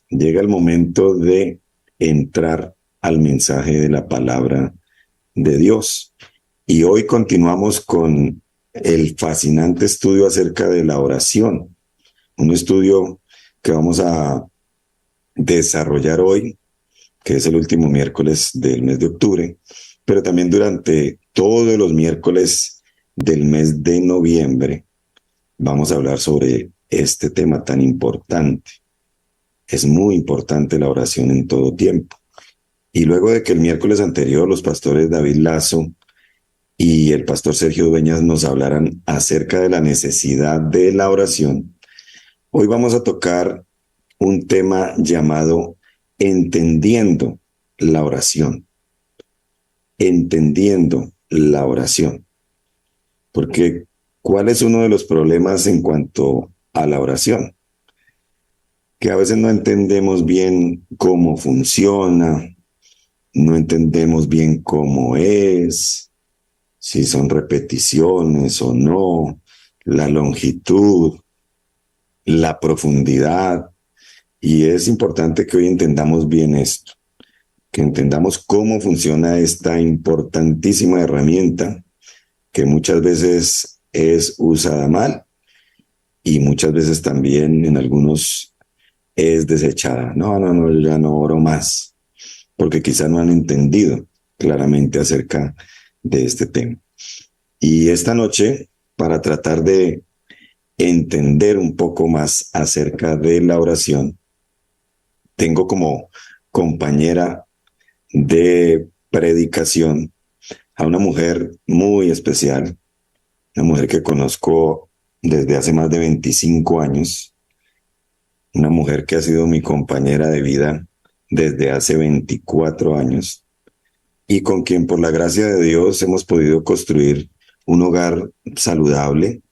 llega el momento de entrar al mensaje de la palabra de Dios. Y hoy continuamos con el fascinante estudio acerca de la oración, un estudio que vamos a desarrollar hoy, que es el último miércoles del mes de octubre, pero también durante todos los miércoles del mes de noviembre vamos a hablar sobre este tema tan importante. Es muy importante la oración en todo tiempo. Y luego de que el miércoles anterior los pastores David Lazo y el pastor Sergio Dueñas nos hablaran acerca de la necesidad de la oración, hoy vamos a tocar un tema llamado entendiendo la oración. Entendiendo la oración. Porque, ¿cuál es uno de los problemas en cuanto a la oración? Que a veces no entendemos bien cómo funciona, no entendemos bien cómo es, si son repeticiones o no, la longitud, la profundidad. Y es importante que hoy entendamos bien esto, que entendamos cómo funciona esta importantísima herramienta que muchas veces es usada mal y muchas veces también en algunos es desechada. No, ya no oro más, porque quizá no han entendido claramente acerca de este tema. Y esta noche, para tratar de entender un poco más acerca de la oración, tengo como compañera de predicación a una mujer muy especial, una mujer que conozco desde hace más de 25 años, una mujer que ha sido mi compañera de vida desde hace 24 años y con quien por la gracia de Dios hemos podido construir un hogar saludable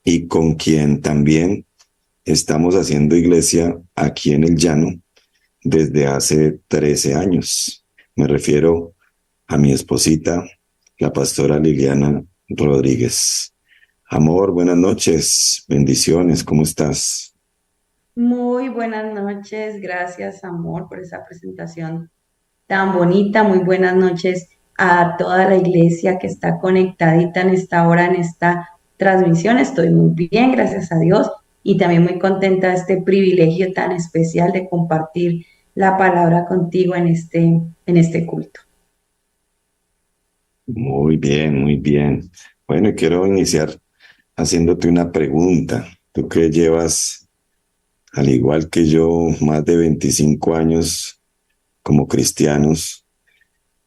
y con quien también estamos haciendo iglesia aquí en el Llano desde hace 13 años. Me refiero a mi esposita, la pastora Liliana Rodríguez. Amor, buenas noches, bendiciones, ¿cómo estás? Muy buenas noches, gracias amor por esa presentación tan bonita. Muy buenas noches a toda la iglesia que está conectadita en esta hora, en esta transmisión. Estoy muy bien, gracias a Dios, y también muy contenta de este privilegio tan especial de compartir la palabra contigo en este culto. Muy bien, muy bien. Bueno, y quiero iniciar haciéndote una pregunta. Tú que llevas, al igual que yo, más de 25 años como cristianos,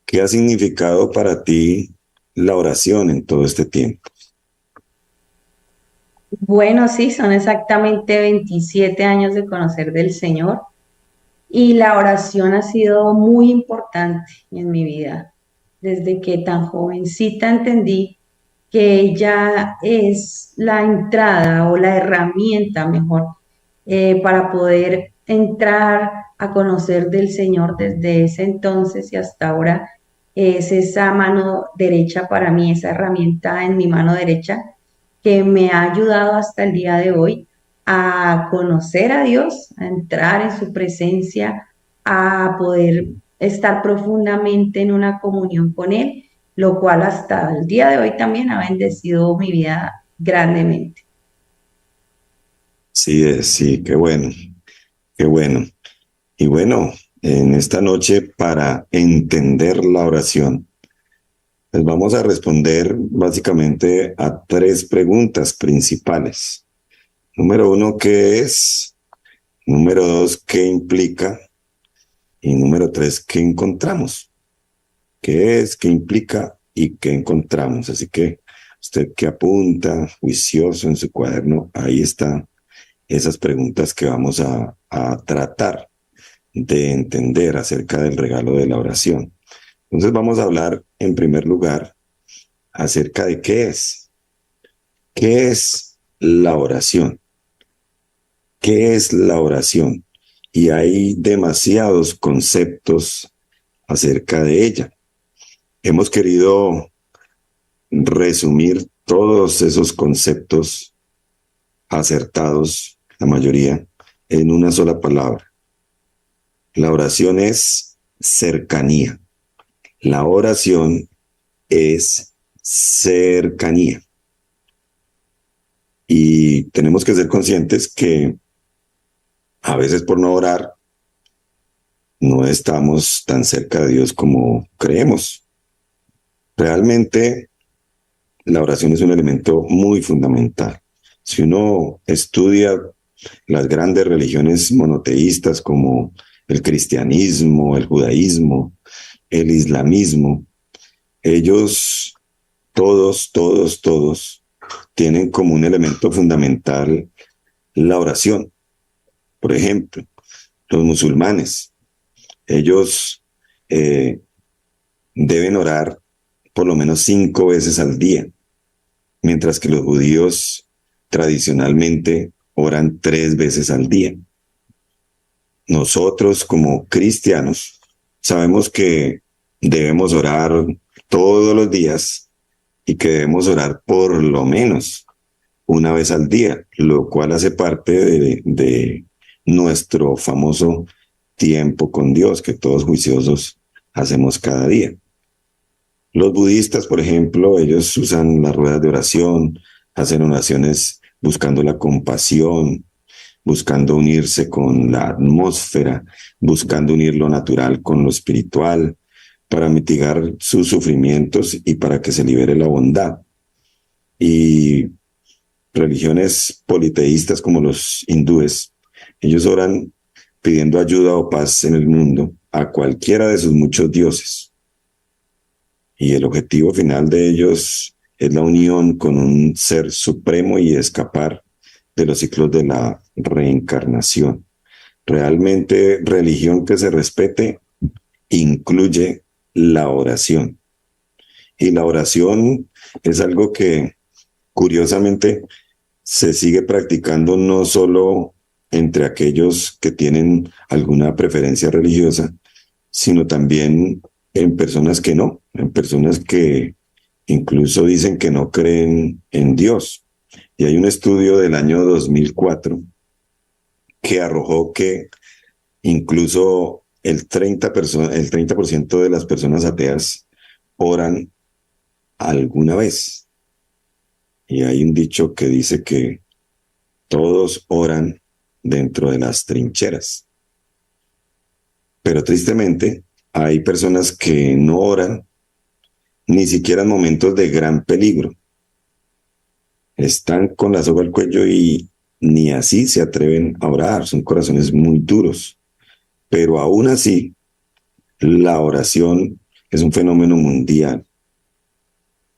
¿qué ha significado para ti la oración en todo este tiempo? Bueno, sí, son exactamente 27 años de conocer del Señor. Y la oración ha sido muy importante en mi vida. Desde que tan jovencita entendí que ella es la entrada o la herramienta mejor para poder entrar a conocer del Señor desde ese entonces y hasta ahora. Es esa mano derecha para mí, esa herramienta en mi mano derecha que me ha ayudado hasta el día de hoy a conocer a Dios, a entrar en su presencia, a poder estar profundamente en una comunión con Él, lo cual hasta el día de hoy también ha bendecido mi vida grandemente. Sí, sí, qué bueno, qué bueno. Y bueno, en esta noche para entender la oración, pues vamos a responder básicamente a tres preguntas principales. Número uno, ¿qué es? Número dos, ¿qué implica? Y número tres, ¿qué encontramos? ¿Qué es? ¿Qué implica? ¿Y qué encontramos? Así que usted que apunta, juicioso en su cuaderno, ahí están esas preguntas que vamos a tratar de entender acerca del regalo de la oración. Entonces vamos a hablar en primer lugar acerca de qué es. ¿Qué es la oración? ¿Qué es la oración? Y hay demasiados conceptos acerca de ella. Hemos querido resumir todos esos conceptos acertados, la mayoría, en una sola palabra. La oración es cercanía. La oración es cercanía. Y tenemos que ser conscientes que a veces por no orar no estamos tan cerca de Dios como creemos. Realmente la oración es un elemento muy fundamental. Si uno estudia las grandes religiones monoteístas como el cristianismo, el judaísmo, el islamismo, ellos todos tienen como un elemento fundamental la oración. Por ejemplo, los musulmanes, ellos eh, deben orar por lo menos 5 veces al día, mientras que los judíos tradicionalmente oran 3 veces al día. Nosotros como cristianos sabemos que debemos orar todos los días y que debemos orar por lo menos 1 vez al día, lo cual hace parte de nuestro famoso tiempo con Dios que todos juiciosos hacemos cada día. Los budistas, por ejemplo, ellos usan las ruedas de oración, hacen oraciones buscando la compasión, buscando unirse con la atmósfera, buscando unir lo natural con lo espiritual, para mitigar sus sufrimientos y para que se libere la bondad. Y religiones politeístas como los hindúes, ellos oran pidiendo ayuda o paz en el mundo a cualquiera de sus muchos dioses. Y el objetivo final de ellos es la unión con un ser supremo y escapar de los ciclos de la reencarnación. Realmente, religión que se respete incluye la oración. Y la oración es algo que, curiosamente, se sigue practicando no solo entre aquellos que tienen alguna preferencia religiosa, sino también en personas que no, en personas que incluso dicen que no creen en Dios. Y hay un estudio del año 2004 que arrojó que incluso el 30% de las personas ateas oran alguna vez. Y hay un dicho que dice que todos oran dentro de las trincheras. Pero tristemente hay personas que no oran ni siquiera en momentos de gran peligro. Están con la soga al cuello y ni así se atreven a orar. Son corazones muy duros. Pero aún así, la oración es un fenómeno mundial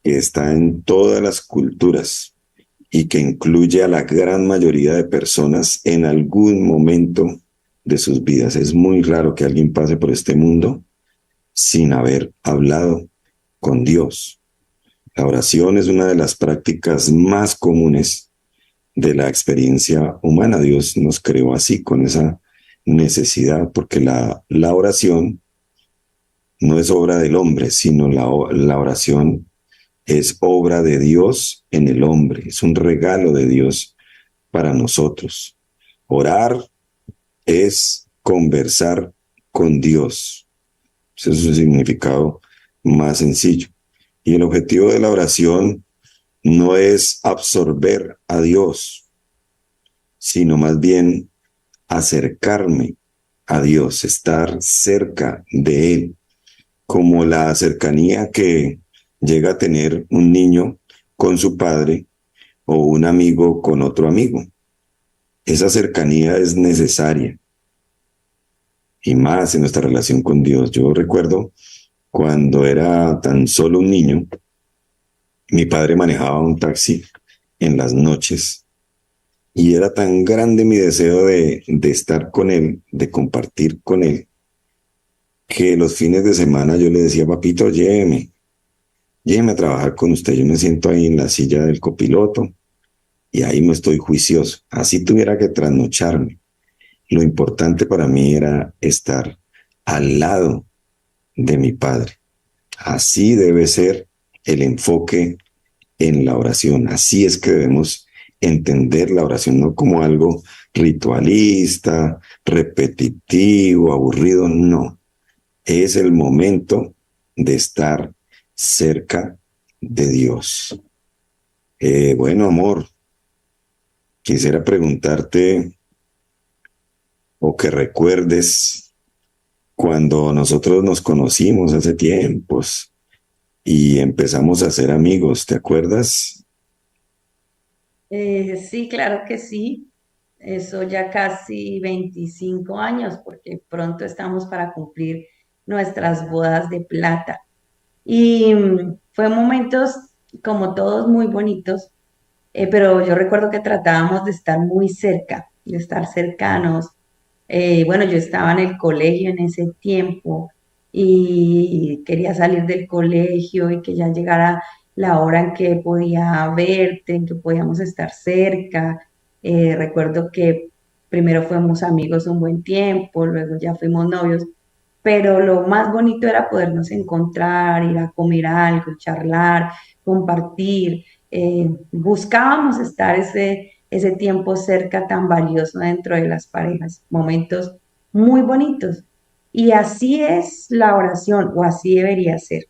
que está en todas las culturas y que incluye a la gran mayoría de personas en algún momento de sus vidas. Es muy raro que alguien pase por este mundo sin haber hablado con Dios. La oración es una de las prácticas más comunes de la experiencia humana. Dios nos creó así, con esa necesidad, porque la oración no es obra del hombre, sino la oración es obra de Dios en el hombre, es un regalo de Dios para nosotros. Orar es conversar con Dios. Ese es su significado más sencillo. Y el objetivo de la oración no es absorber a Dios, sino más bien acercarme a Dios, estar cerca de Él, como la cercanía que llega a tener un niño con su padre o un amigo con otro amigo. Esa cercanía es necesaria y más en nuestra relación con Dios. Yo recuerdo cuando era tan solo un niño, mi padre manejaba un taxi en las noches y era tan grande mi deseo de estar con él, de compartir con él, que los fines de semana yo le decía: papito, lléveme a trabajar con usted. Yo me siento ahí en la silla del copiloto y ahí no estoy juicioso. Así tuviera que trasnocharme. Lo importante para mí era estar al lado de mi padre. Así debe ser el enfoque en la oración. Así es que debemos entender la oración no como algo ritualista, repetitivo, aburrido, no. Es el momento de estar cerca de Dios. Bueno, amor, quisiera preguntarte o que recuerdes cuando nosotros nos conocimos hace tiempos y empezamos a ser amigos, ¿te acuerdas? Sí, claro que sí. Eso ya casi 25 años, porque pronto estamos para cumplir nuestras bodas de plata. Y fue momentos como todos muy bonitos, pero yo recuerdo que tratábamos de estar muy cerca, de estar cercanos. Bueno, yo estaba en el colegio en ese tiempo y quería salir del colegio y que ya llegara la hora en que podía verte, en que podíamos estar cerca. Recuerdo que primero fuimos amigos un buen tiempo, luego ya fuimos novios, pero lo más bonito era podernos encontrar, ir a comer algo, charlar, compartir. Buscábamos estar ese tiempo cerca tan valioso dentro de las parejas, momentos muy bonitos. Y así es la oración, o así debería ser.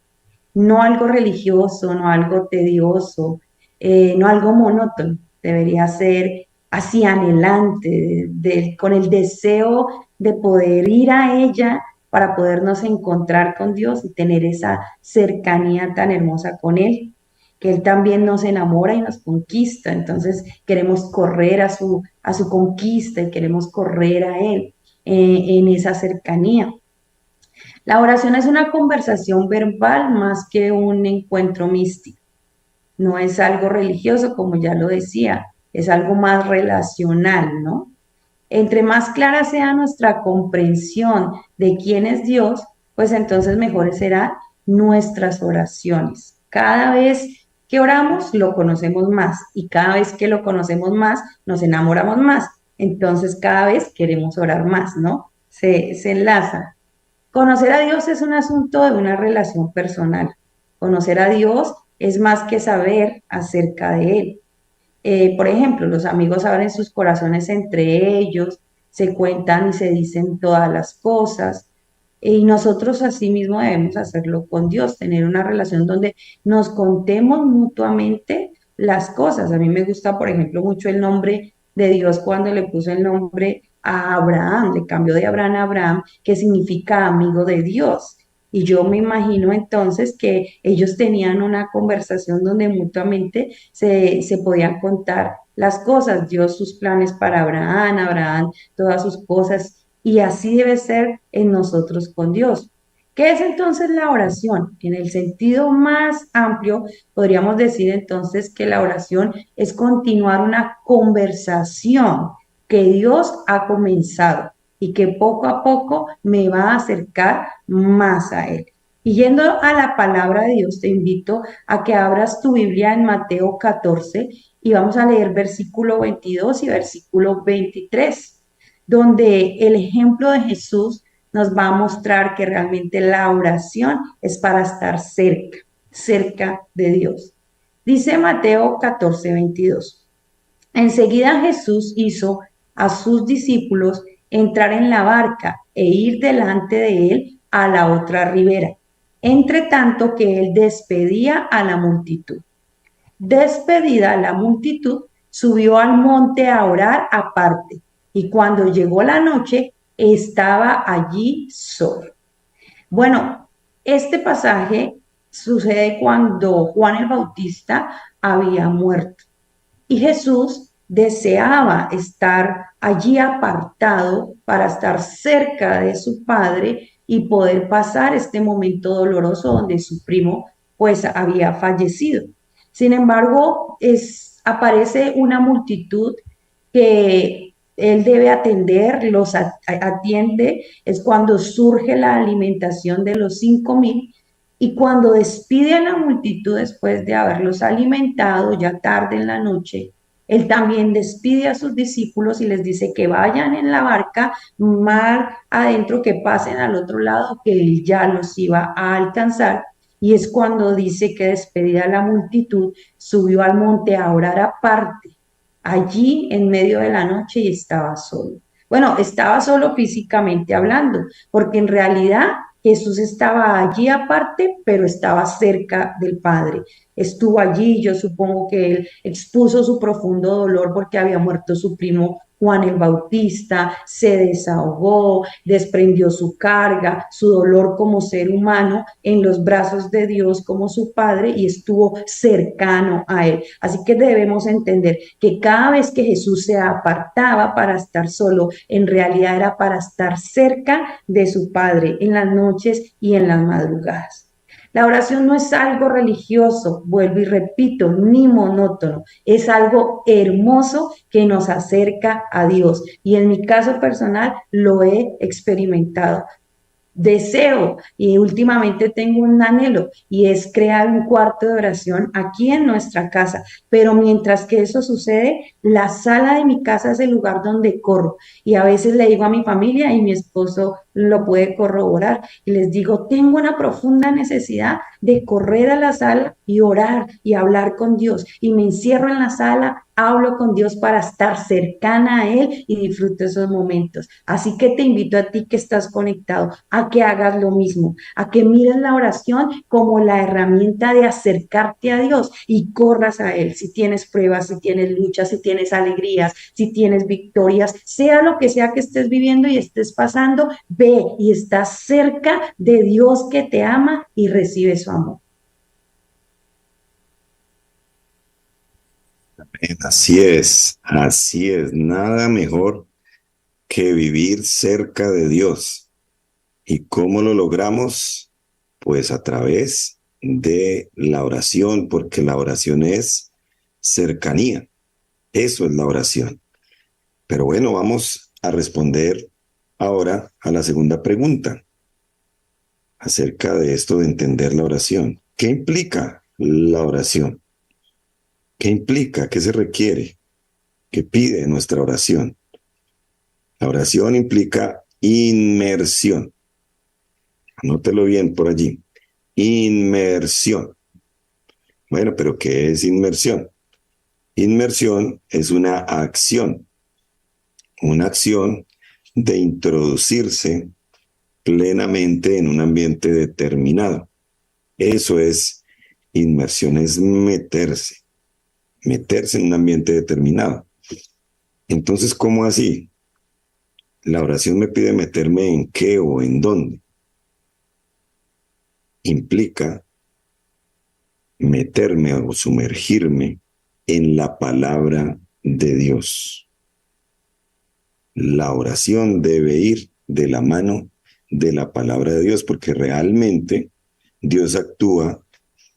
No algo religioso, no algo tedioso, no algo monótono. Debería ser así anhelante, con el deseo de poder ir a ella para podernos encontrar con Dios y tener esa cercanía tan hermosa con Él, que Él también nos enamora y nos conquista. Entonces queremos correr a su conquista y queremos correr a Él en esa cercanía. La oración es una conversación verbal más que un encuentro místico. No es algo religioso, como ya lo decía, es algo más relacional, ¿no? Entre más clara sea nuestra comprensión de quién es Dios, pues entonces mejores serán nuestras oraciones. Cada vez que oramos, lo conocemos más y cada vez que lo conocemos más, nos enamoramos más. Entonces cada vez queremos orar más, ¿no? Se enlaza. Conocer a Dios es un asunto de una relación personal. Conocer a Dios es más que saber acerca de Él. Por ejemplo, los amigos abren sus corazones entre ellos, se cuentan y se dicen todas las cosas. Y nosotros asimismo debemos hacerlo con Dios, tener una relación donde nos contemos mutuamente las cosas. A mí me gusta, por ejemplo, mucho el nombre de Dios cuando le puso el nombre a Abraham, le cambió de Abraham a Abraham, que significa amigo de Dios. Y yo me imagino entonces que ellos tenían una conversación donde mutuamente se podían contar las cosas, Dios sus planes para Abraham, Abraham todas sus cosas, y así debe ser en nosotros con Dios. ¿Qué es entonces la oración? En el sentido más amplio, podríamos decir entonces que la oración es continuar una conversación que Dios ha comenzado y que poco a poco me va a acercar más a Él. Y yendo a la palabra de Dios, te invito a que abras tu Biblia en Mateo 14 y vamos a leer versículo 22 y versículo 23, donde el ejemplo de Jesús nos va a mostrar que realmente la oración es para estar cerca, cerca de Dios. Dice Mateo 14, 22. Enseguida Jesús hizo a sus discípulos entrar en la barca e ir delante de él a la otra ribera, entre tanto que él despedía a la multitud. Despedida la multitud, subió al monte a orar aparte, y cuando llegó la noche, estaba allí solo. Bueno, este pasaje sucede cuando Juan el Bautista había muerto. Y Jesús deseaba estar allí apartado para estar cerca de su padre y poder pasar este momento doloroso donde su primo pues había fallecido. Sin embargo, aparece una multitud que él debe atender, los atiende, es cuando surge la alimentación de los 5,000 y cuando despide a la multitud después de haberlos alimentado, ya tarde en la noche, él también despide a sus discípulos y les dice que vayan en la barca mar adentro, que pasen al otro lado, que él ya los iba a alcanzar. Y es cuando dice que despedida la multitud, subió al monte a orar aparte. allí en medio de la noche y estaba solo. Bueno, estaba solo físicamente hablando, porque en realidad Jesús estaba allí aparte, pero estaba cerca del Padre. Estuvo allí, yo supongo que él expuso su profundo dolor porque había muerto su primo Juan el Bautista, se desahogó, desprendió su carga, su dolor como ser humano en los brazos de Dios como su Padre y estuvo cercano a él. Así que debemos entender que cada vez que Jesús se apartaba para estar solo, en realidad era para estar cerca de su Padre en las noches y en las madrugadas. La oración no es algo religioso, vuelvo y repito, ni monótono, es algo hermoso que nos acerca a Dios. Y en mi caso personal lo he experimentado. Deseo y últimamente tengo un anhelo y es crear un cuarto de oración aquí en nuestra casa. Pero mientras que eso sucede, la sala de mi casa es el lugar donde corro. Y a veces le digo a mi familia y mi esposo lo puede corroborar y les digo, tengo una profunda necesidad de correr a la sala y orar y hablar con Dios. Y me encierro en la sala, hablo con Dios para estar cercana a Él y disfruto esos momentos. Así que te invito a ti que estás conectado a que hagas lo mismo, a que mires la oración como la herramienta de acercarte a Dios y corras a Él. Si tienes pruebas, si tienes luchas, si tienes alegrías, si tienes victorias, sea lo que sea que estés viviendo y estés pasando, ve y estás cerca de Dios que te ama y recibe su amor. así es, nada mejor que vivir cerca de Dios. ¿Y cómo lo logramos? Pues a través de la oración, porque la oración es cercanía. Eso es la oración. Pero bueno, vamos a responder ahora a la segunda pregunta acerca de esto de entender la oración. ¿Qué implica la oración? ¿Qué implica? ¿Qué se requiere? ¿Qué pide nuestra oración? La oración implica inmersión. Anótelo bien por allí. Inmersión. Bueno, pero ¿qué es inmersión? Inmersión es una acción de introducirse plenamente en un ambiente determinado. Eso es inmersión, es meterse en un ambiente determinado. Entonces, ¿cómo así? La oración me pide meterme en qué o en dónde. Implica meterme o sumergirme en la palabra de Dios. La oración debe ir de la mano de la palabra de Dios, porque realmente Dios actúa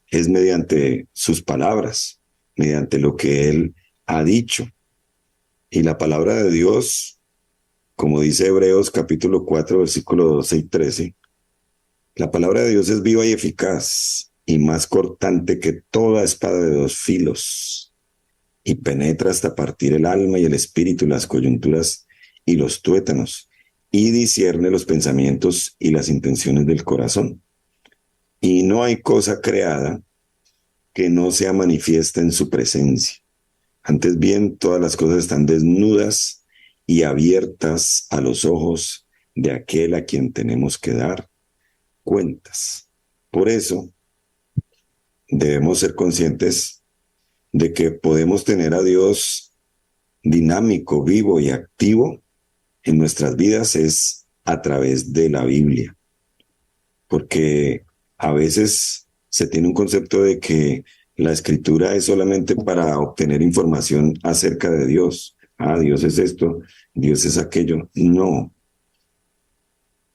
es mediante sus palabras, mediante lo que Él ha dicho. Y la palabra de Dios, como dice Hebreos capítulo 4, versículo 12 y 13, la palabra de Dios es viva y eficaz y más cortante que toda espada de dos filos y penetra hasta partir el alma y el espíritu, las coyunturas y los tuétanos, y discierne los pensamientos y las intenciones del corazón. Y no hay cosa creada que no sea manifiesta en su presencia. Antes bien, todas las cosas están desnudas y abiertas a los ojos de aquel a quien tenemos que dar cuentas. Por eso, debemos ser conscientes de que podemos tener a Dios dinámico, vivo y activo en nuestras vidas es a través de la Biblia. Porque a veces se tiene un concepto de que la escritura es solamente para obtener información acerca de Dios. Ah, Dios es esto, Dios es aquello. No,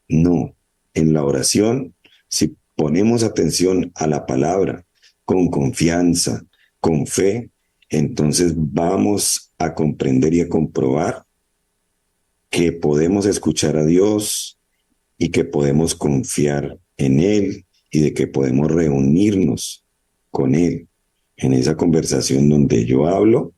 no. En la oración, si ponemos atención a la palabra con confianza, con fe, entonces vamos a comprender y a comprobar que podemos escuchar a Dios y que podemos confiar en Él y de que podemos reunirnos con Él en esa conversación donde yo hablo,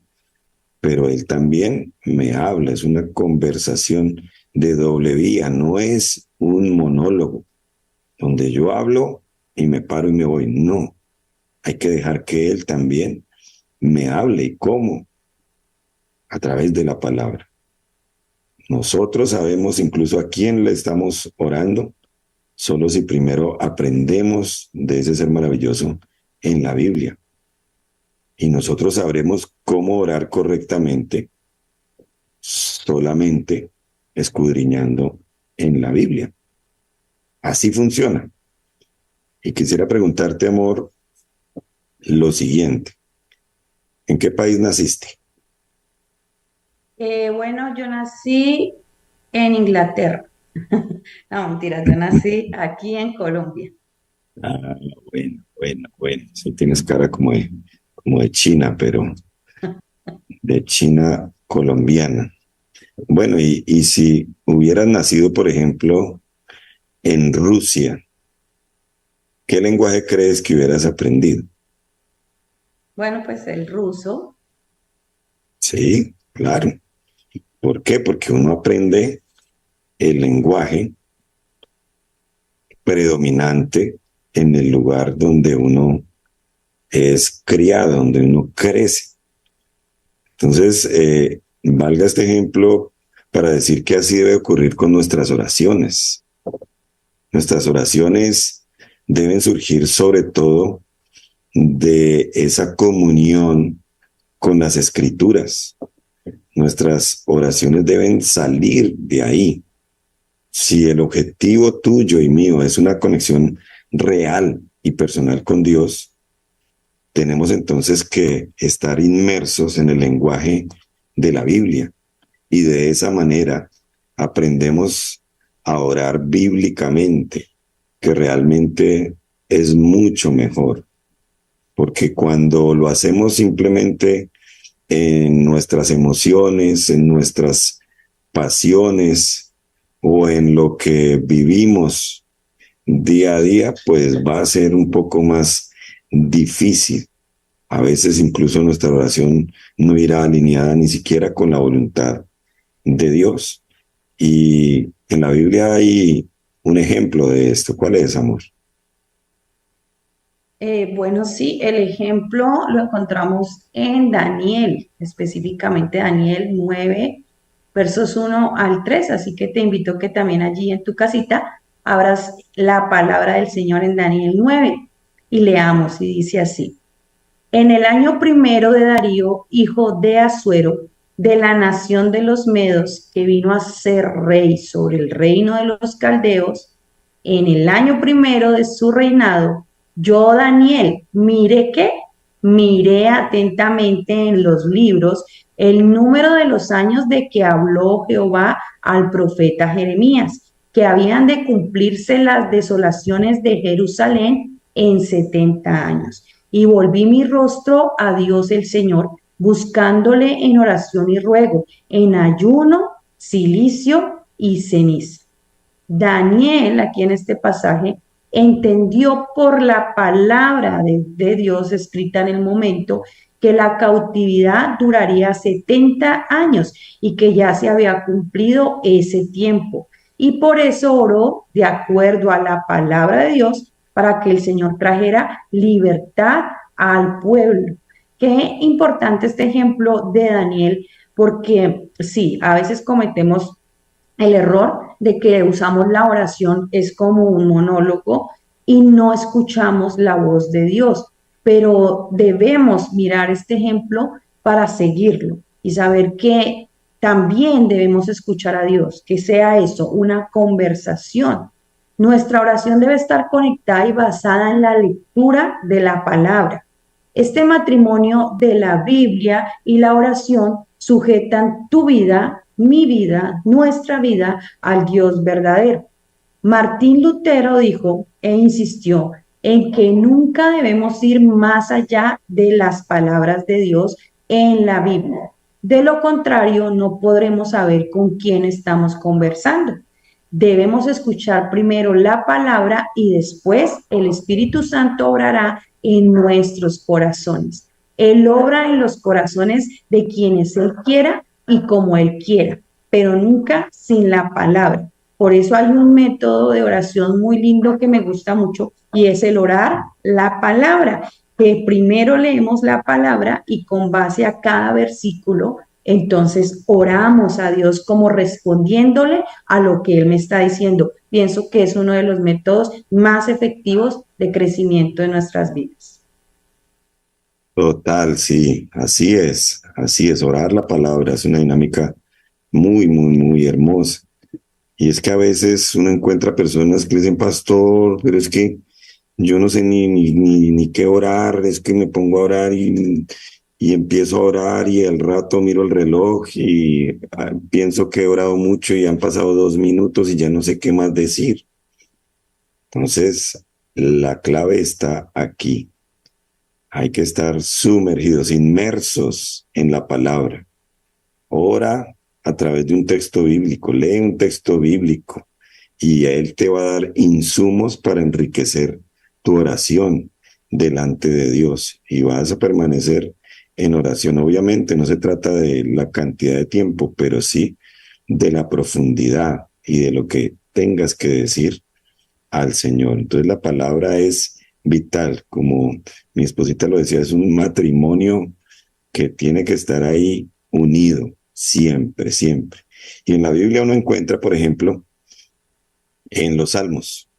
pero Él también me habla. Es una conversación de doble vía, no es un monólogo donde yo hablo y me paro y me voy. No, hay que dejar que Él también me hable. ¿Y cómo? a través de la palabra. Nosotros sabemos incluso a quién le estamos orando, solo si primero aprendemos de ese ser maravilloso en la Biblia. Y nosotros sabremos cómo orar correctamente solamente escudriñando en la Biblia. Así funciona. Y quisiera preguntarte, amor, lo siguiente. ¿En qué país naciste? Bueno, yo nací en Inglaterra. No, mentiras, yo nací aquí en Colombia. Ah, bueno. Sí, tienes cara como de China, pero de China colombiana. Bueno, y si hubieras nacido, por ejemplo, en Rusia, ¿qué lenguaje crees que hubieras aprendido? Bueno, pues el ruso. Sí, claro. ¿Por qué? Porque uno aprende el lenguaje predominante en el lugar donde uno es criado, donde uno crece. Entonces, valga este ejemplo para decir que así debe ocurrir con nuestras oraciones. Nuestras oraciones deben surgir sobre todo de esa comunión con las escrituras. Nuestras oraciones deben salir de ahí. Si el objetivo tuyo y mío es una conexión real y personal con Dios, tenemos entonces que estar inmersos en el lenguaje de la Biblia y de esa manera aprendemos a orar bíblicamente, que realmente es mucho mejor, porque cuando lo hacemos simplemente en nuestras emociones, en nuestras pasiones o en lo que vivimos día a día, pues va a ser un poco más difícil. A veces incluso nuestra oración no irá alineada ni siquiera con la voluntad de Dios. Y en la Biblia hay un ejemplo de esto. ¿Cuál es, amor? Bueno, sí, el ejemplo lo encontramos en Daniel, específicamente Daniel 9, versos 1 al 3. Así que te invito que también allí en tu casita abras la palabra del Señor en Daniel 9 y leamos, y dice así. En el año primero de Darío, hijo de Asuero, de la nación de los Medos, que vino a ser rey sobre el reino de los caldeos, en el año primero de su reinado, yo, Daniel, miré atentamente en los libros el número de los años de que habló Jehová al profeta Jeremías, que habían de cumplirse las desolaciones de Jerusalén en 70 años. Y volví mi rostro a Dios el Señor, buscándole en oración y ruego, en ayuno, cilicio y ceniza. Daniel, aquí en este pasaje, entendió por la palabra de Dios escrita en el momento que la cautividad duraría 70 años y que ya se había cumplido ese tiempo. Y por eso oró de acuerdo a la palabra de Dios para que el Señor trajera libertad al pueblo. Qué importante este ejemplo de Daniel, porque sí, a veces cometemos el error de que usamos la oración es como un monólogo y no escuchamos la voz de Dios, pero debemos mirar este ejemplo para seguirlo y saber que también debemos escuchar a Dios, que sea eso, una conversación. Nuestra oración debe estar conectada y basada en la lectura de la palabra. Este matrimonio de la Biblia y la oración sujetan tu vida, mi vida, nuestra vida al Dios verdadero. Martín Lutero dijo e insistió en que nunca debemos ir más allá de las palabras de Dios en la Biblia. De lo contrario, no podremos saber con quién estamos conversando. Debemos escuchar primero la palabra y después el Espíritu Santo obrará en nuestros corazones. Él obra en los corazones de quienes Él quiera y como Él quiera, pero nunca sin la palabra. Por eso hay un método de oración muy lindo que me gusta mucho y es el orar la palabra, que primero leemos la palabra y con base a cada versículo entonces oramos a Dios como respondiéndole a lo que Él me está diciendo. Pienso que es uno de los métodos más efectivos de crecimiento en nuestras vidas. Total, sí, así es, orar la palabra es una dinámica muy, muy, muy hermosa. Y es que a veces uno encuentra personas que le dicen, pastor, pero es que yo no sé ni qué orar, es que me pongo a orar y empiezo a orar y al rato miro el reloj y pienso que he orado mucho y han pasado 2 minutos y ya no sé qué más decir. Entonces, la clave está aquí. Hay que estar sumergidos, inmersos en la palabra. Ora a través de un texto bíblico, lee un texto bíblico y Él te va a dar insumos para enriquecer tu oración delante de Dios y vas a permanecer en oración. Obviamente no se trata de la cantidad de tiempo, pero sí de la profundidad y de lo que tengas que decir al Señor. Entonces la palabra es vital, como mi esposita lo decía, es un matrimonio que tiene que estar ahí unido, siempre, siempre. Y en la Biblia uno encuentra, por ejemplo, en los Salmos,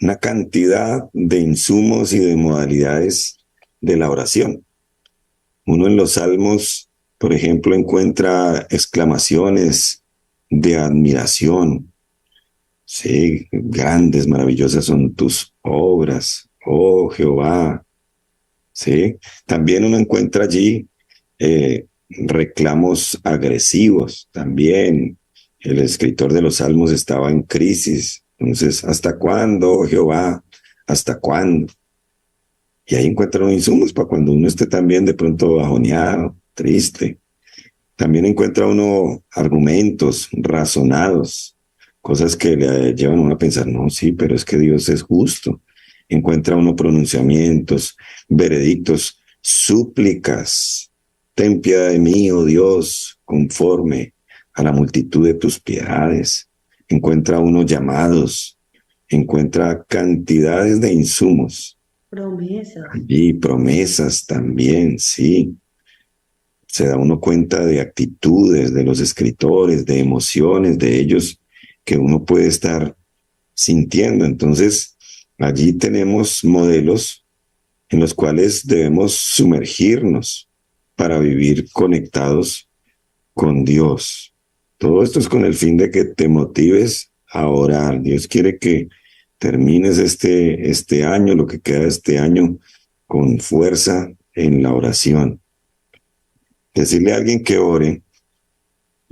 una cantidad de insumos y de modalidades de la oración. Uno en los Salmos, por ejemplo, encuentra exclamaciones de admiración. Sí, grandes, maravillosas son tus obras, oh Jehová. Sí, también uno encuentra allí reclamos agresivos. También el escritor de los Salmos estaba en crisis. Entonces, ¿hasta cuándo, oh Jehová? ¿Hasta cuándo? Y ahí encuentra uno insumos para cuando uno esté también de pronto bajoneado, triste. También encuentra uno argumentos razonados, cosas que le llevan a uno a pensar, no, sí, pero es que Dios es justo. Encuentra uno pronunciamientos, veredictos, súplicas. Ten piedad de mí, oh Dios, conforme a la multitud de tus piedades. Encuentra uno llamados, encuentra cantidades de insumos. Promesas. Y promesas también, sí. Se da uno cuenta de actitudes de los escritores, de emociones de ellos que uno puede estar sintiendo. Entonces, allí tenemos modelos en los cuales debemos sumergirnos para vivir conectados con Dios. Todo esto es con el fin de que te motives a orar. Dios quiere que termines este año, lo que queda de este año, con fuerza en la oración. Decirle a alguien que ore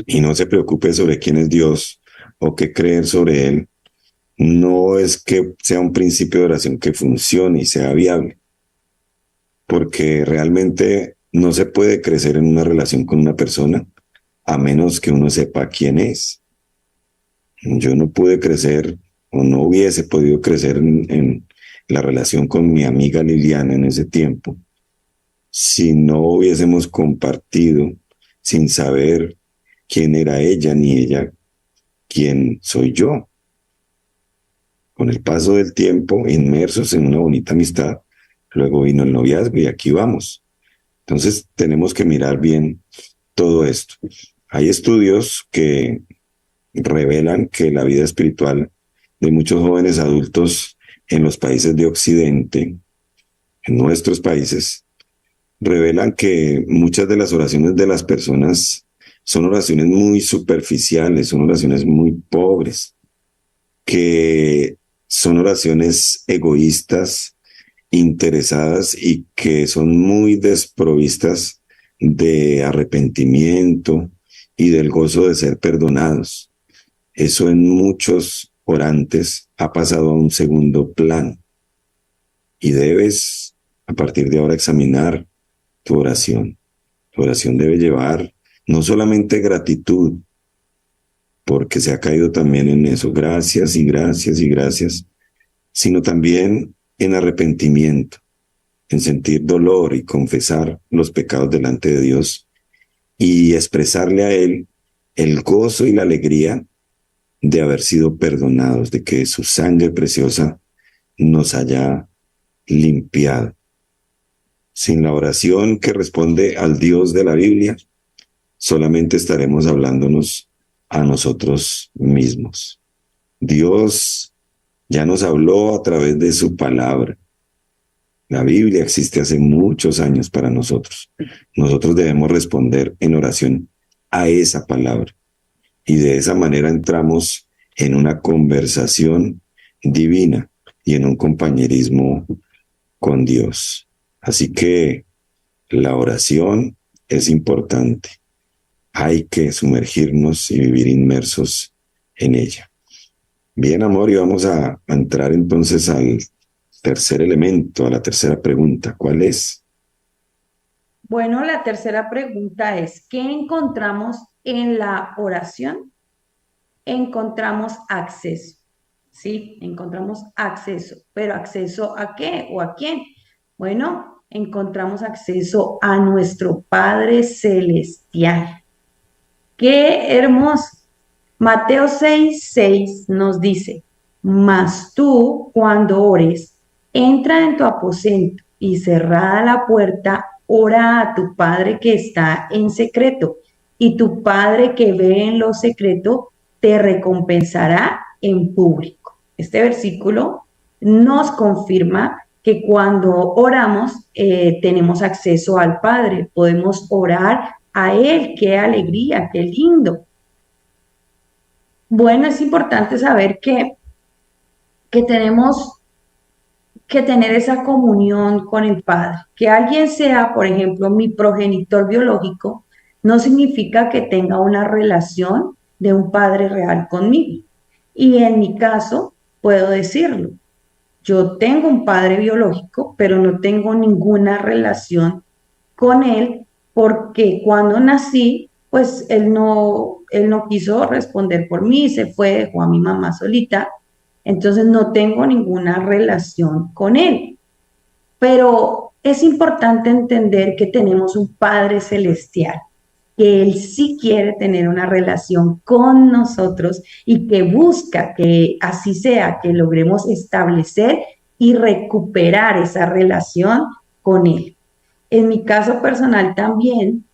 y no se preocupe sobre quién es Dios o qué creer sobre Él, no es que sea un principio de oración que funcione y sea viable, porque realmente no se puede crecer en una relación con una persona a menos que uno sepa quién es. Yo no pude crecer o no hubiese podido crecer en la relación con mi amiga Liliana en ese tiempo si no hubiésemos compartido sin saber quién era ella ni ella quién soy yo. Con el paso del tiempo, inmersos en una bonita amistad, luego vino el noviazgo y aquí vamos. Entonces tenemos que mirar bien todo esto. Hay estudios que revelan que la vida espiritual de muchos jóvenes adultos en los países de Occidente, en nuestros países, revelan que muchas de las oraciones de las personas son oraciones muy superficiales, son oraciones muy pobres, que son oraciones egoístas, interesadas y que son muy desprovistas de arrepentimiento y del gozo de ser perdonados. Eso en muchos orantes ha pasado a un segundo plano y debes a partir de ahora examinar tu oración. Tu oración debe llevar no solamente gratitud, porque se ha caído también en eso, gracias y gracias y gracias, sino también en arrepentimiento, en sentir dolor y confesar los pecados delante de Dios y expresarle a Él el gozo y la alegría de haber sido perdonados, de que su sangre preciosa nos haya limpiado. Sin la oración que responde al Dios de la Biblia, solamente estaremos hablándonos a nosotros mismos. Dios ya nos habló a través de su palabra. La Biblia existe hace muchos años para nosotros. Nosotros debemos responder en oración a esa palabra. Y de esa manera entramos en una conversación divina y en un compañerismo con Dios. Así que la oración es importante. Hay que sumergirnos y vivir inmersos en ella. Bien, amor, y vamos a entrar entonces al tercer elemento, a la tercera pregunta. ¿Cuál es? Bueno, la tercera pregunta es, ¿qué encontramos en la oración? Encontramos acceso, ¿sí? Encontramos acceso, pero ¿acceso a qué o a quién? Bueno, encontramos acceso a nuestro Padre Celestial. ¡Qué hermoso! Mateo 6:6 nos dice, mas tú cuando ores, entra en tu aposento y cerrada la puerta, ora a tu Padre que está en secreto, y tu Padre que ve en lo secreto te recompensará en público. Este versículo nos confirma que cuando oramos tenemos acceso al Padre, podemos orar a Él. ¡Qué alegría, qué lindo! Bueno, es importante saber que tenemos que tener esa comunión con el Padre. Que alguien sea, por ejemplo, mi progenitor biológico, no significa que tenga una relación de un padre real conmigo. Y en mi caso, puedo decirlo. Yo tengo un padre biológico, pero no tengo ninguna relación con él porque cuando nací, pues él no quiso responder por mí, se fue, dejó a mi mamá solita, entonces no tengo ninguna relación con él. Pero es importante entender que tenemos un Padre Celestial, que Él sí quiere tener una relación con nosotros y que busca que así sea, que logremos establecer y recuperar esa relación con Él. En mi caso personal también,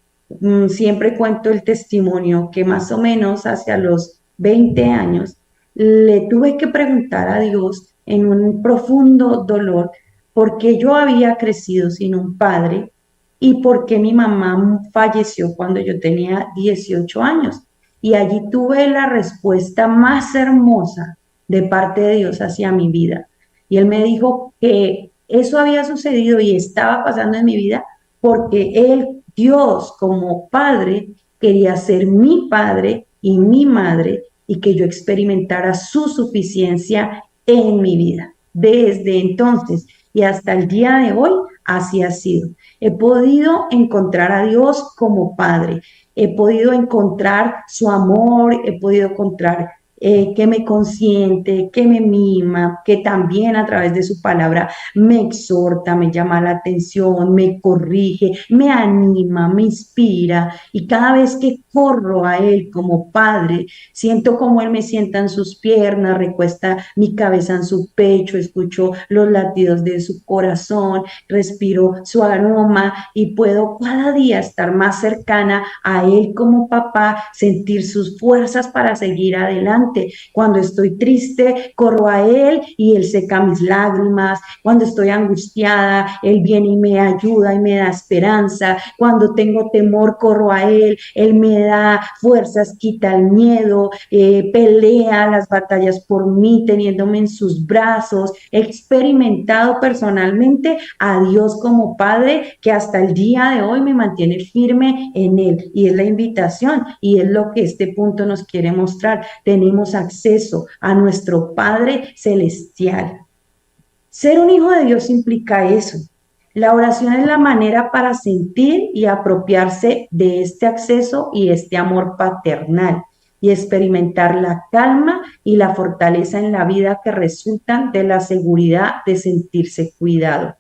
siempre cuento el testimonio que más o menos hacia los 20 años le tuve que preguntar a Dios en un profundo dolor porque yo había crecido sin un padre y porque mi mamá falleció cuando yo tenía 18 años. Y allí tuve la respuesta más hermosa de parte de Dios hacia mi vida. Y Él me dijo que eso había sucedido y estaba pasando en mi vida porque Él, Dios como Padre, quería ser mi Padre y mi madre y que yo experimentara su suficiencia en mi vida. Desde entonces y hasta el día de hoy, así ha sido. He podido encontrar a Dios como Padre, he podido encontrar su amor, he podido encontrar que me consiente, que me mima, que también a través de su palabra me exhorta, me llama la atención, me corrige, me anima, me inspira. Y cada vez que corro a Él como Padre, siento como Él me sienta en sus piernas, recuesta mi cabeza en su pecho, escucho los latidos de su corazón, respiro su aroma y puedo cada día estar más cercana a Él como papá, sentir sus fuerzas para seguir adelante. Cuando estoy triste, corro a Él y Él seca mis lágrimas. Cuando estoy angustiada, Él viene y me ayuda y me da esperanza. Cuando tengo temor, corro a Él me da fuerzas, quita el miedo, pelea las batallas por mí, teniéndome en sus brazos. He experimentado personalmente a Dios como Padre que hasta el día de hoy me mantiene firme en Él. Y es la invitación y es lo que este punto nos quiere mostrar. Tenemos acceso a nuestro Padre Celestial. Ser un hijo de Dios implica eso. La oración es la manera para sentir y apropiarse de este acceso y este amor paternal y experimentar la calma y la fortaleza en la vida que resultan de la seguridad de sentirse cuidado.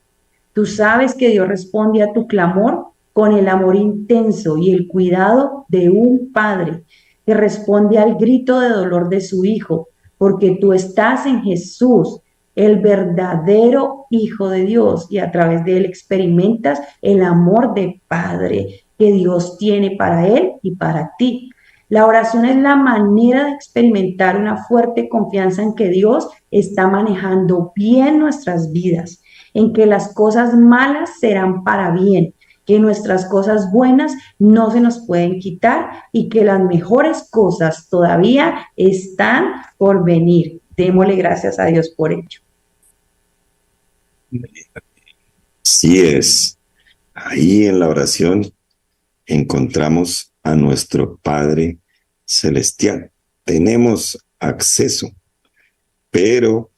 Tú sabes que Dios responde a tu clamor con el amor intenso y el cuidado de un padre que responde al grito de dolor de su hijo, porque tú estás en Jesús, el verdadero Hijo de Dios, y a través de él experimentas el amor de Padre que Dios tiene para él y para ti. La oración es la manera de experimentar una fuerte confianza en que Dios está manejando bien nuestras vidas, en que las cosas malas serán para bien, que nuestras cosas buenas no se nos pueden quitar y que las mejores cosas todavía están por venir. Démosle gracias a Dios por ello. Así es. Ahí en la oración encontramos a nuestro Padre Celestial. Tenemos acceso, pero,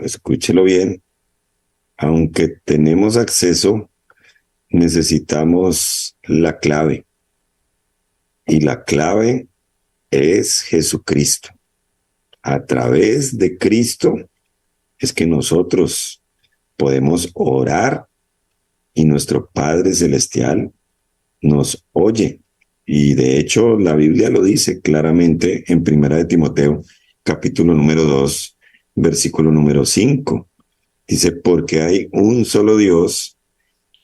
escúchelo bien, aunque tenemos acceso, necesitamos la clave. Y la clave es Jesucristo. A través de Cristo es que nosotros podemos orar y nuestro Padre Celestial nos oye. Y de hecho la Biblia lo dice claramente en Primera de Timoteo, capítulo número 2, versículo número 5. Dice, porque hay un solo Dios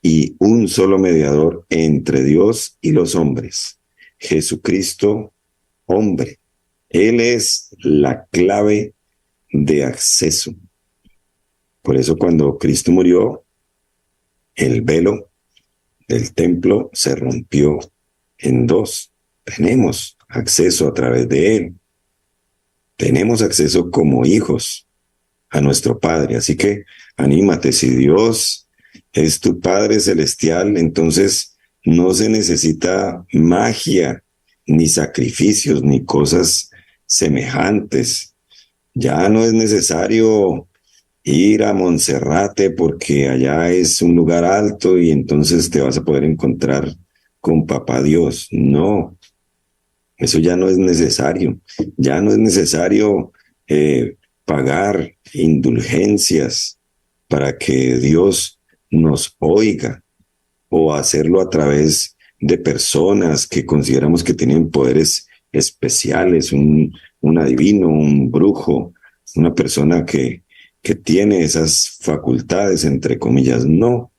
y un solo mediador entre Dios y los hombres, Jesucristo, hombre. Él es la clave de acceso. Por eso cuando Cristo murió, el velo del templo se rompió en dos. Tenemos acceso a través de Él. Tenemos acceso como hijos a nuestro Padre. Así que anímate, si Dios es tu Padre Celestial, entonces no se necesita magia, ni sacrificios, ni cosas semejantes. Ya no es necesario ir a Monserrate porque allá es un lugar alto y entonces te vas a poder encontrar con Papá Dios. No, eso ya no es necesario. Ya no es necesario pagar indulgencias para que Dios nos oiga o hacerlo a través de personas que consideramos que tienen poderes especiales, un adivino, un brujo, una persona que tiene esas facultades, entre comillas. No.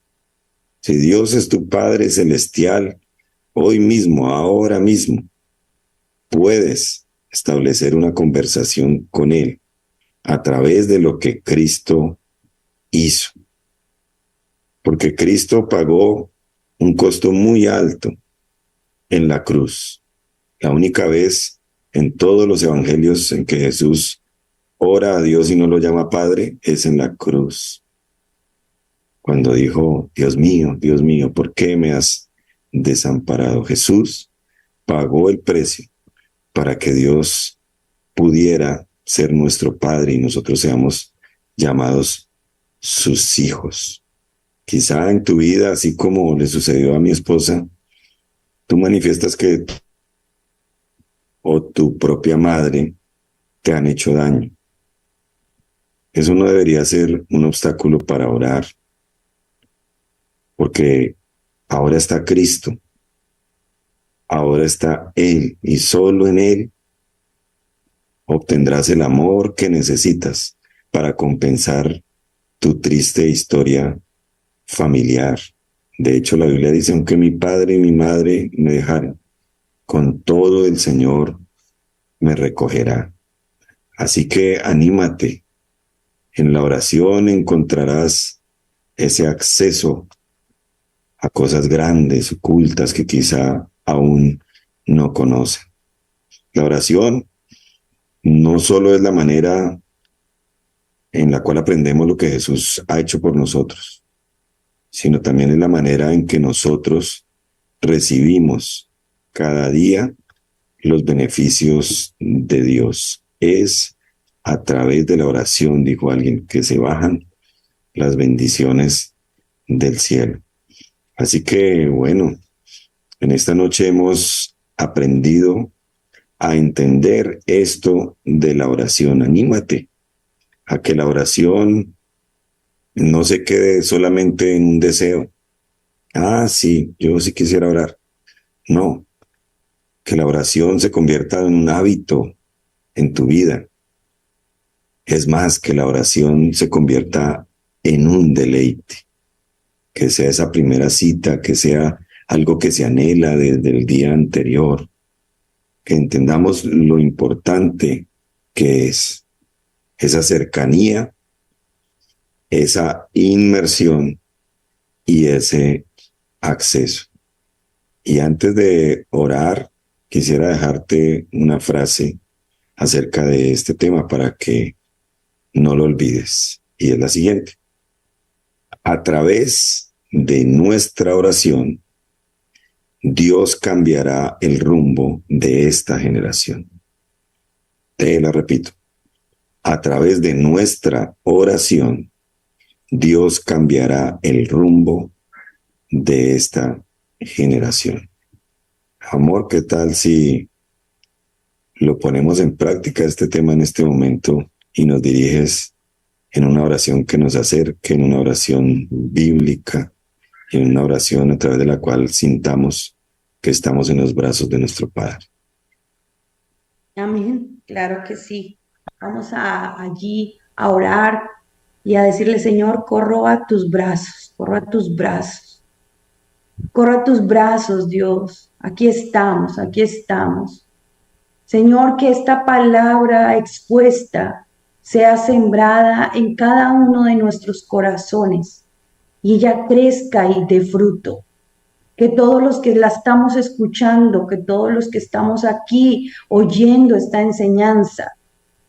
Si Dios es tu Padre Celestial, hoy mismo, ahora mismo, puedes establecer una conversación con Él a través de lo que Cristo hizo. Porque Cristo pagó un costo muy alto en la cruz. La única vez en todos los evangelios en que Jesús ora a Dios y no lo llama Padre es en la cruz. Cuando dijo, Dios mío, ¿por qué me has desamparado? Jesús pagó el precio para que Dios pudiera ser nuestro Padre y nosotros seamos llamados sus hijos. Quizá en tu vida, así como le sucedió a mi esposa, tú manifiestas que o tu propia madre te han hecho daño. Eso no debería ser un obstáculo para orar, porque ahora está Cristo, ahora está Él, y solo en Él obtendrás el amor que necesitas para compensar tu triste historia familiar. De hecho, la Biblia dice, aunque mi padre y mi madre me dejaran, con todo el Señor me recogerá. Así que anímate. En la oración encontrarás ese acceso a cosas grandes, ocultas, que quizá aún no conocen. La oración no solo es la manera en la cual aprendemos lo que Jesús ha hecho por nosotros, sino también es la manera en que nosotros recibimos cada día los beneficios de Dios. Es a través de la oración, dijo alguien, que se bajan las bendiciones del cielo. Así que, bueno, en esta noche hemos aprendido a entender esto de la oración. Anímate a que la oración no se quede solamente en un deseo. Ah, sí, yo sí quisiera orar. No, que la oración se convierta en un hábito en tu vida. Es más, que la oración se convierta en un deleite, que sea esa primera cita, que sea algo que se anhela desde el día anterior, que entendamos lo importante que es esa cercanía, esa inmersión y ese acceso. Y antes de orar, quisiera dejarte una frase acerca de este tema para que no lo olvides. Y es la siguiente: a través de nuestra oración, Dios cambiará el rumbo de esta generación. Te la repito. A través de nuestra oración, Dios cambiará el rumbo de esta generación. Amor, ¿qué tal si lo ponemos en práctica este tema en este momento y nos diriges en una oración que nos acerque, en una oración bíblica, en una oración a través de la cual sintamos que estamos en los brazos de nuestro Padre? Amén, claro que sí. Vamos allí a orar y a decirle, Señor, corro a tus brazos, corro a tus brazos, corro a tus brazos, Dios. Aquí estamos, aquí estamos. Señor, que esta palabra expuesta sea sembrada en cada uno de nuestros corazones y ella crezca y dé fruto. Que todos los que la estamos escuchando, que todos los que estamos aquí oyendo esta enseñanza,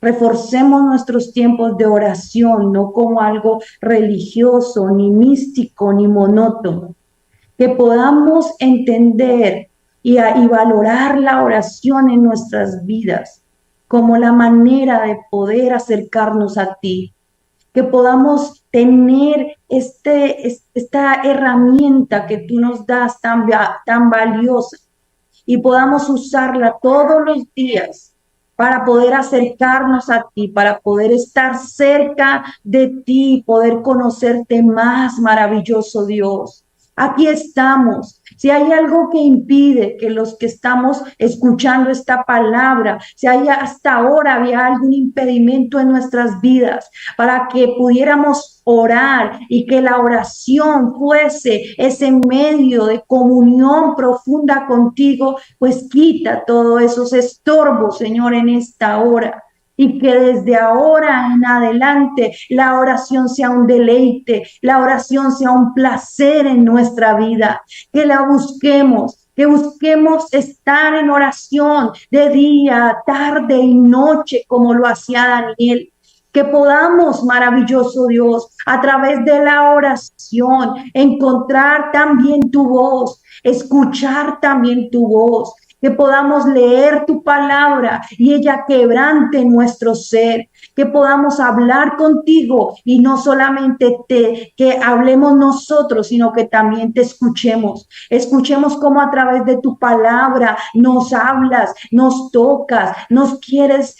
reforcemos nuestros tiempos de oración, no como algo religioso, ni místico, ni monótono. Que podamos entender y valorar la oración en nuestras vidas como la manera de poder acercarnos a ti. Que podamos tener esta herramienta que tú nos das tan valiosa y podamos usarla todos los días para poder acercarnos a ti, para poder estar cerca de ti, poder conocerte más, maravilloso Dios. Aquí estamos. Si hay algo que impide que los que estamos escuchando esta palabra, si hay hasta ahora había algún impedimento en nuestras vidas para que pudiéramos orar y que la oración fuese ese medio de comunión profunda contigo, pues quita todos esos estorbos, Señor, en esta hora. Y que desde ahora en adelante la oración sea un deleite, la oración sea un placer en nuestra vida, que la busquemos, que busquemos estar en oración de día, tarde y noche, como lo hacía Daniel. Que podamos, maravilloso Dios, a través de la oración, encontrar también tu voz, escuchar también tu voz, que podamos leer tu palabra y ella quebrante nuestro ser, que podamos hablar contigo y no solamente que hablemos nosotros, sino que también te escuchemos cómo a través de tu palabra nos hablas, nos tocas, nos quieres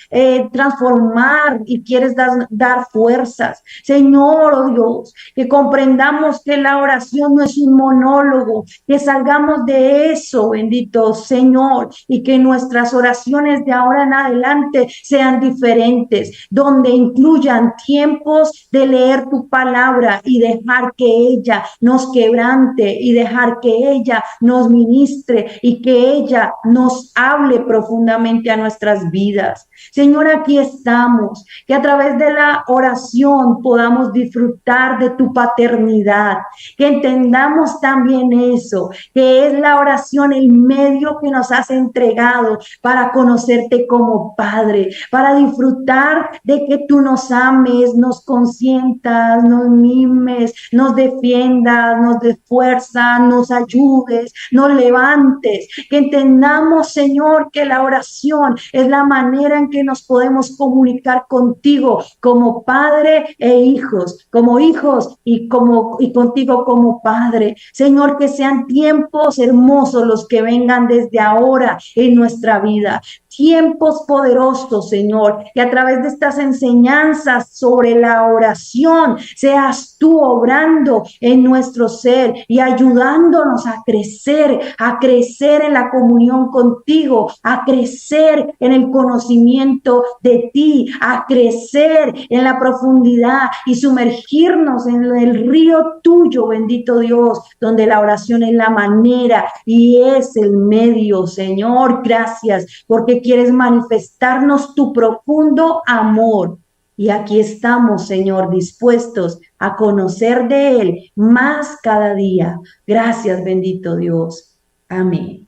transformar y quieres dar fuerzas. Señor, oh Dios, que comprendamos que la oración no es un monólogo, que salgamos de eso, bendito Señor, y que nuestras oraciones de ahora en adelante sean diferentes, donde incluyan tiempos de leer tu palabra y dejar que ella nos quebrante y dejar que ella nos ministre y que ella nos hable profundamente a nuestras vidas. Señor, aquí estamos, que a través de la oración podamos disfrutar de tu paternidad, que entendamos también eso, que es la oración el medio que nos has entregado para conocerte como Padre, para disfrutar de que tú nos ames, nos consientas, nos mimes, nos defiendas, nos des fuerza, nos ayudes, nos levantes, que entendamos, Señor, que la oración es la manera en que nos podemos comunicar contigo como Padre e hijos, como hijos y contigo como Padre. Señor, que sean tiempos hermosos los que vengan desde ahora ahora en nuestra vida. Tiempos poderosos, Señor, que a través de estas enseñanzas sobre la oración seas tú obrando en nuestro ser y ayudándonos a crecer en la comunión contigo, a crecer en el conocimiento de ti, a crecer en la profundidad y sumergirnos en el río tuyo, bendito Dios, donde la oración es la manera y es el medio. Señor, gracias porque quieres manifestarnos tu profundo amor. Y aquí estamos, Señor, dispuestos a conocer de Él más cada día. Gracias, bendito Dios. Amén.